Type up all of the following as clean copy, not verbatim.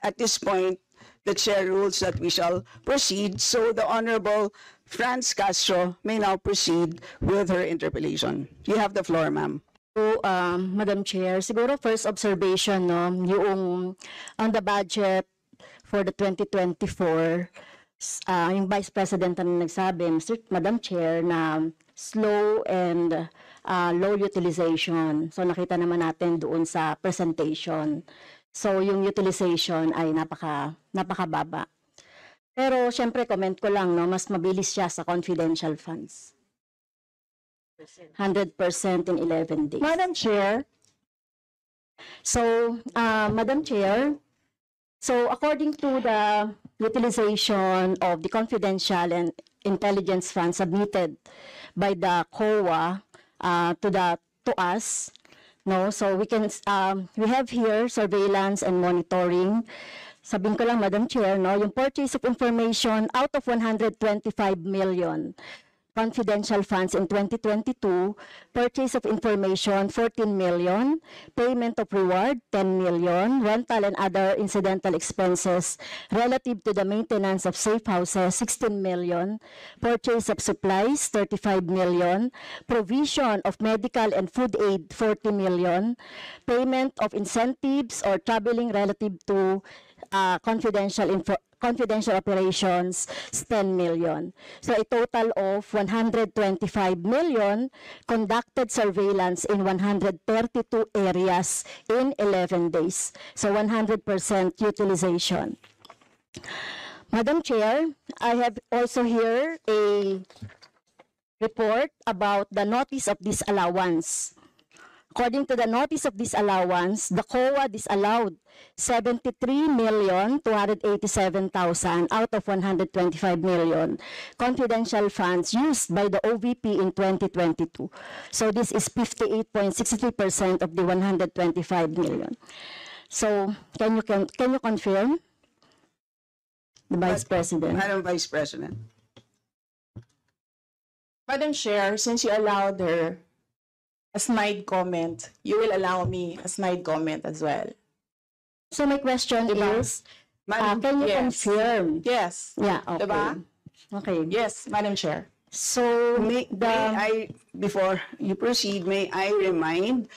at this point, the chair rules that we shall proceed. So the Honorable Franz Castro may now proceed with her interpellation. You have the floor, ma'am. So, Madam Chair, siguro first observation, no, yung on the budget for the 2024, yung Vice President na nagsabi, Madam Chair, na slow and low utilization. So nakita naman natin doon sa presentation. So yung utilization ay napakababa. Pero syempre comment ko lang, no, mas mabilis siya sa confidential funds. 100% in 11 days. Madam Chair. So, Madam Chair, so according to the utilization of the confidential and intelligence funds submitted by the COA to us, no, so we can we have here surveillance and monitoring. Sabihin ko lang, Madam Chair, no, yung purchase of information out of 125 million confidential funds in 2022, purchase of information 14 million, payment of reward 10 million, rental and other incidental expenses relative to the maintenance of safe houses 16 million, purchase of supplies 35 million, provision of medical and food aid 40 million, payment of incentives or traveling relative to confidential operations, 10 million. So a total of 125 million conducted surveillance in 132 areas in 11 days. So 100% utilization. Madam Chair, I have also here a report about the notice of disallowance. According to the notice of disallowance, the COA disallowed 73,287,000 out of 125 million confidential funds used by the OVP in 2022. So this is 58.63% of the 125 million. So can you confirm, the Vice President? Madam Vice President. Madam Chair, since you allowed her a snide comment, you will allow me a snide comment as well. So my question is, Madam, can you yes. confirm? Yes. Yeah, okay. Diba? Okay. Yes, Madam Chair. So Before you proceed, may I remind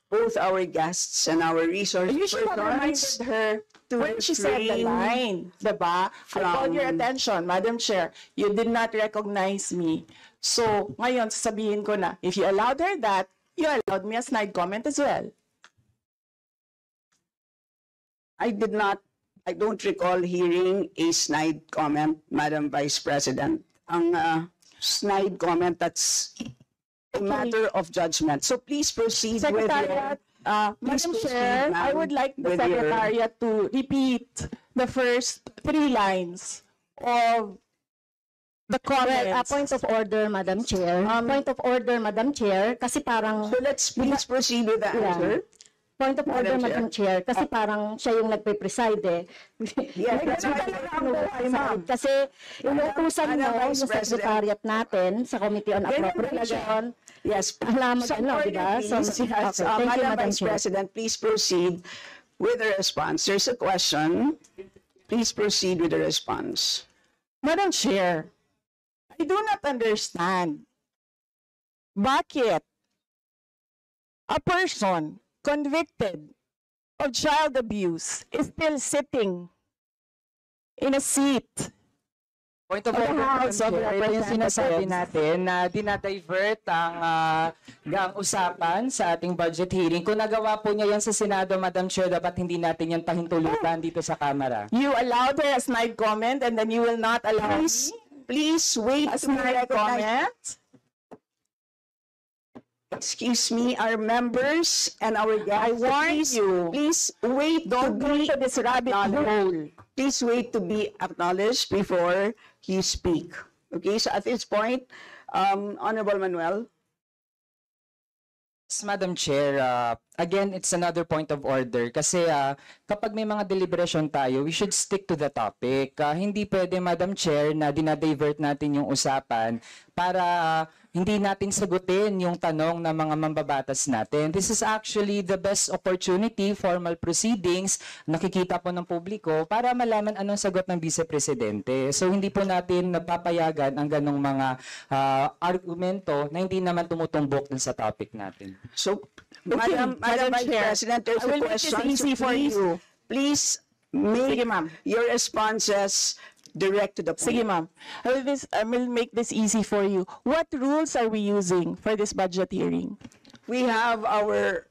both our guests and our resource You should have reminded her when she said the line, diba? I called your attention, Madam Chair. You did not recognize me. So, ngayon, sasabihin ko na, if you allowed her that, you allowed me a snide comment as well. I don't recall hearing a snide comment, Madam Vice President. Ang snide comment, that's a matter of judgment. So please proceed Secretariat, Madam Chair, I would like the Secretariat to repeat the first 3 lines of the comments. Well, point of order, Madam Chair. Point of order, Madam Chair, kasi parang... So let's please proceed with the answer. Point of order, Madam Chair, kasi parang siya yung nagpe-preside eh. Yes, kasi inuutusan mo yung secretariat natin sa Committee on Appropriation. Yes, alam mo ano, di ba? So, yes, Madam Vice President, please proceed with the response. There's a question. Please proceed with the response. Madam Chair, I do not understand bakit a person convicted of child abuse is still sitting in a seat. Point of order, ito yung sinasabi natin na dinadivert ang usapan sa ating budget hearing. Kung nagawa po niya yan sa Senado, Madam Chair, dapat hindi natin yan pahintulutan dito sa Kamara. You allowed her a snide comment and then you will not allow me? Please wait A snide comment? Excuse me, our members and our guests. I warn you. Please wait. Don't go into this rabbit hole. Please wait to be acknowledged before you speak. Okay, so at this point, Honorable Manuel. Madam Chair, again, it's another point of order kasi kapag may mga deliberation tayo, we should stick to the topic. Hindi pwede, Madam Chair, na dinadivert natin yung usapan para hindi natin sagutin yung tanong ng mga mambabatas natin. This is actually the best opportunity, formal proceedings, nakikita po ng publiko para malaman anong sagot ng Vice Presidente. So hindi po natin napapayagan ang ganong mga argumento na hindi naman tumutumbok dun sa topic natin. So, Madam Vice Chair, President, there's I a will make this question. easy for you. Please Sige, make ma'am. your responses direct to the point. Sige, ma'am. I will make this easy for you. What rules are we using for this budget hearing? We have our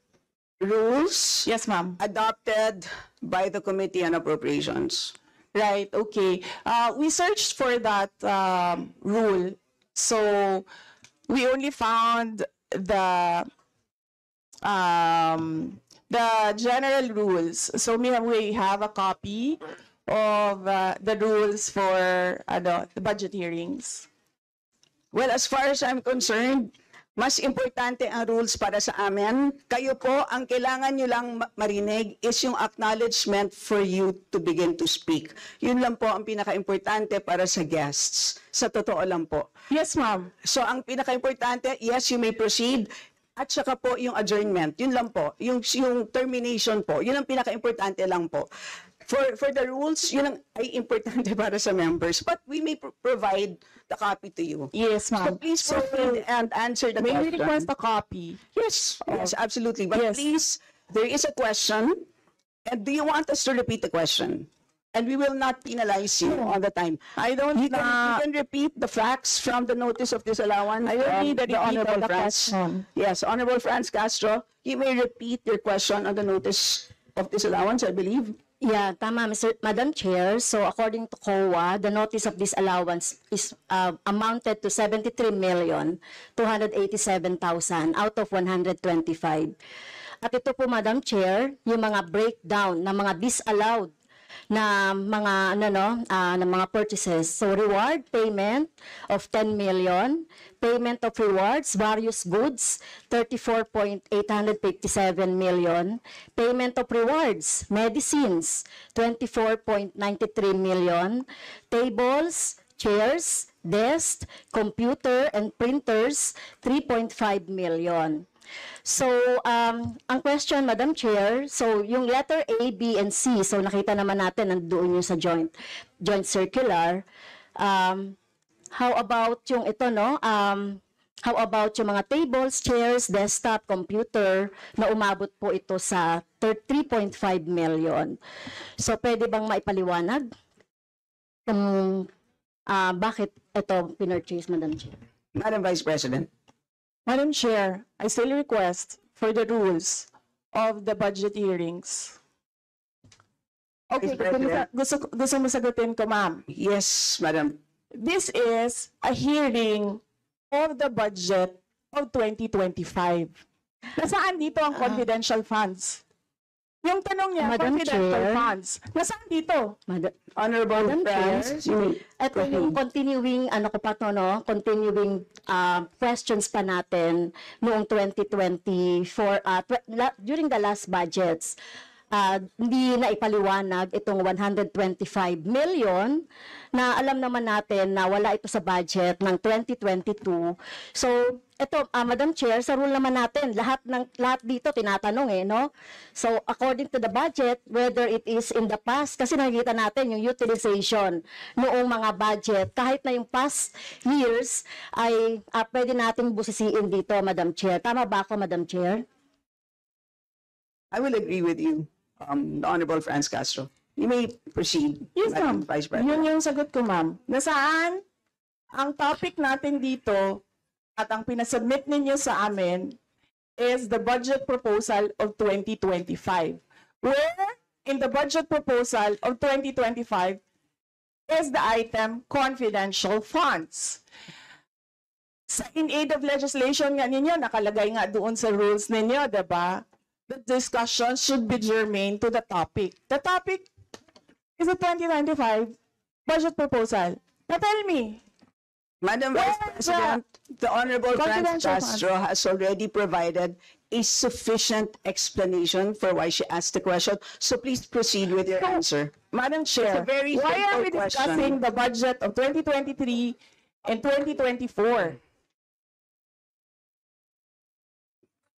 rules Yes, ma'am. adopted by the Committee on Appropriations. Right, okay. We searched for that rule. So we only found the general rules. So we have a copy of the rules for the budget hearings. Well, as far as I'm concerned, mas importante ang rules para sa amin. Kayo po, ang kailangan nyo lang marinig is yung acknowledgement for you to begin to speak. Yun lang po ang pinaka-importante para sa guests. Sa totoo lang po. Yes, ma'am. So, ang pinaka-importante, yes, you may proceed. At saka po yung adjournment. Yun lang po. Yung termination po. Yun ang pinaka-importante lang po. For the rules, yun ang ay importante para sa members. But we may provide the copy to you. Yes, So ma'am. please proceed and answer the May we question. request a copy? Yes, yes, absolutely. But Yes. please, there is a question. And do you want us to repeat the question? And we will not penalize you all the time. I don't You can repeat the facts from the notice of disallowance. I don't need the repeat Honorable of the Franz. question. Yes, Honorable Franz Castro, you may repeat your question on the notice of disallowance, I believe. Yeah, tama, Madam Chair. So according to COA, the notice of disallowance is amounted to 73,287,000 out of 125. At ito po, Madam Chair, yung mga breakdown ng mga disallowed na mga na mga purchases. So reward payment of 10 million, payment of rewards, various goods, 34.857 million, payment of rewards, medicines, 24.93 million, tables, chairs, desks, computer and printers, 3.5 million. So, ang question, Madam Chair, so yung letter A, B, and C, so nakita naman natin nandoon yung sa joint circular. How about yung ito, no? How about yung mga tables, chairs, desktop, computer, na umabot po ito sa 3.5 million. So, pwede bang maipaliwanag kung bakit ito pinurchase, Madam Chair? Madam Vice President. Madam Chair, I still request for the rules of the budget hearings. Okay, Vice President. gusto mo sagutin ko, ma'am. Yes, Madam. This is a hearing of the budget of 2025. Nasaan dito ang confidential funds? Yung tanong niya, Madam confidential Chair. funds. Nasaan dito? Honorable Madam Chair, Franz, you may ito yung continuing, continuing questions pa natin noong 2024, during the last budgets. Hindi na ipaliwanag itong 125 million na alam naman natin na wala ito sa budget ng 2022. So, ito, Madam Chair, sa rule naman natin, lahat dito tinatanong no? So, according to the budget, whether it is in the past, kasi nakikita natin yung utilization noong mga budget, kahit na yung past years, ay pwede natin busisiin dito, Madam Chair. Tama ba ako, Madam Chair? I will agree with you, the Honorable Franz Castro. You may proceed, Yes, Madam ma'am. Vice President. Yun yung sagot ko, ma'am. Nasaan ang topic natin dito at ang pinasubmit ninyo sa amin is the budget proposal of 2025. Where in the budget proposal of 2025 is the item confidential funds. In aid of legislation nga ninyo, nakalagay nga doon sa rules ninyo, diba? The discussion should be germane to the topic. The topic is the 2025 budget proposal. Now tell me, Madam Vice President, the Honorable Franz Confidential Castro has already provided a sufficient explanation for why she asked the question. So please proceed with your answer. Madam Chair, It's a very why are we simple discussing question. the budget of 2023 and 2024?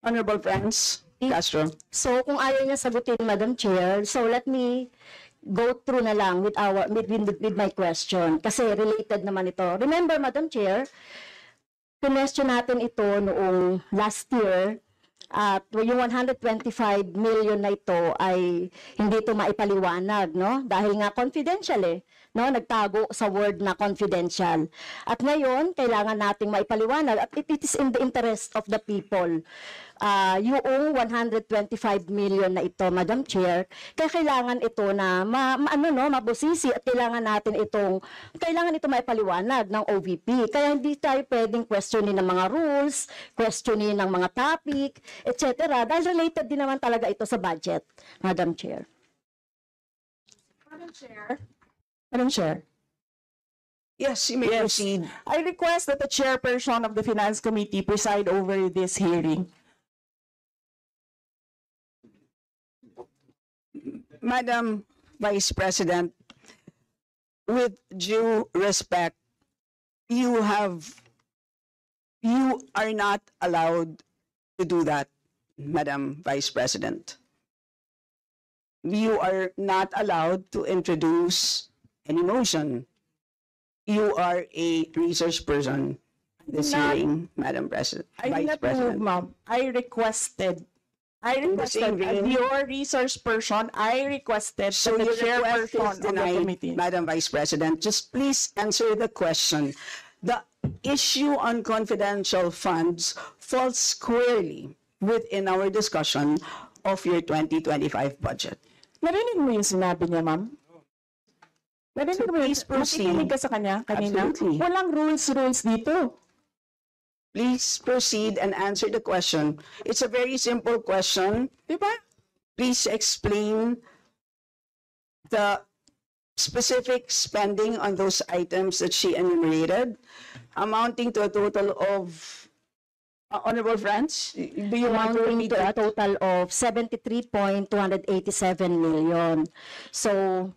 Honorable Franz Castro. So kung ayaw niya sagutin, Madam Chair, so let me go through na lang with my question kasi related naman ito. Remember, Madam Chair, question natin ito noong last year at yung 125 million na ito ay hindi ito maipaliwanag, no? Dahil nga confidential no? Nagtago sa word na confidential. At ngayon, kailangan nating maipaliwanag at it is in the interest of the people. Yung 125 million na ito, Madam Chair, kaya kailangan ito na mabusisi at kailangan ito maipaliwanag ng OVP. Kaya hindi tayo pwedeng questionin ng mga rules, questionin ng mga topic, etc. Dahil related din naman talaga ito sa budget, Madam Chair. Madam Chair, Yes, you may proceed. I request that the chairperson of the Finance Committee preside over this hearing. Madam Vice President, with due respect, you are not allowed to do that, Madam Vice President. You are not allowed to introduce any motion. You are a research person in this Not- hearing, Madam President, I did Vice not move, President. ma'am. I requested same as vein. your resource person, I requested So that the your request is chairperson of the denied, committee. Madam Vice President. Just please answer the question. The issue on confidential funds falls squarely within our discussion of your 2025 budget. Narinig mo yung sinabi niya, ma'am? Narinig So mo yung please proceed. nakikinig ka sa kanya kanina? Absolutely. Walang rules dito. Please proceed and answer the question. It's a very simple question. Di ba? Please explain the specific spending on those items that she enumerated, amounting to a total of, Honorable Franz, do you want to Amounting repeat to a that? total of 73.287 million. So,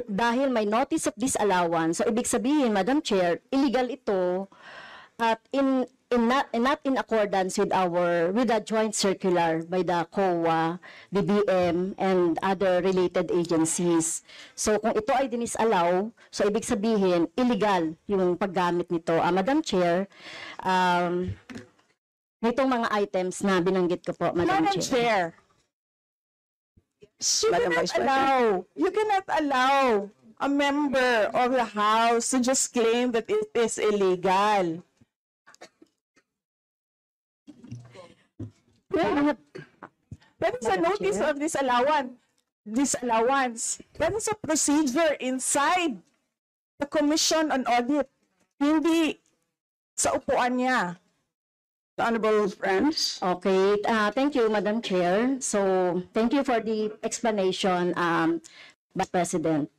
dahil may notice of disallowance, so ibig sabihin, Madam Chair, illegal ito at not in accordance with the joint circular by the COA, DBM, and other related agencies. So kung ito ay dinisallow, so ibig sabihin illegal yung paggamit nito. Madam Chair, nitong mga items na binanggit ko po, Madam Madam Chair. Chair, you Madam Vice President. you cannot allow a member of the House to just claim that it is illegal. That is a Madam notice Chair. of disallowance. That is a procedure inside the Commission on Audit. Hindi sa upuan niya. Honorable Franz. Okay, thank you, Madam Chair. So, thank you for the explanation, Vice President.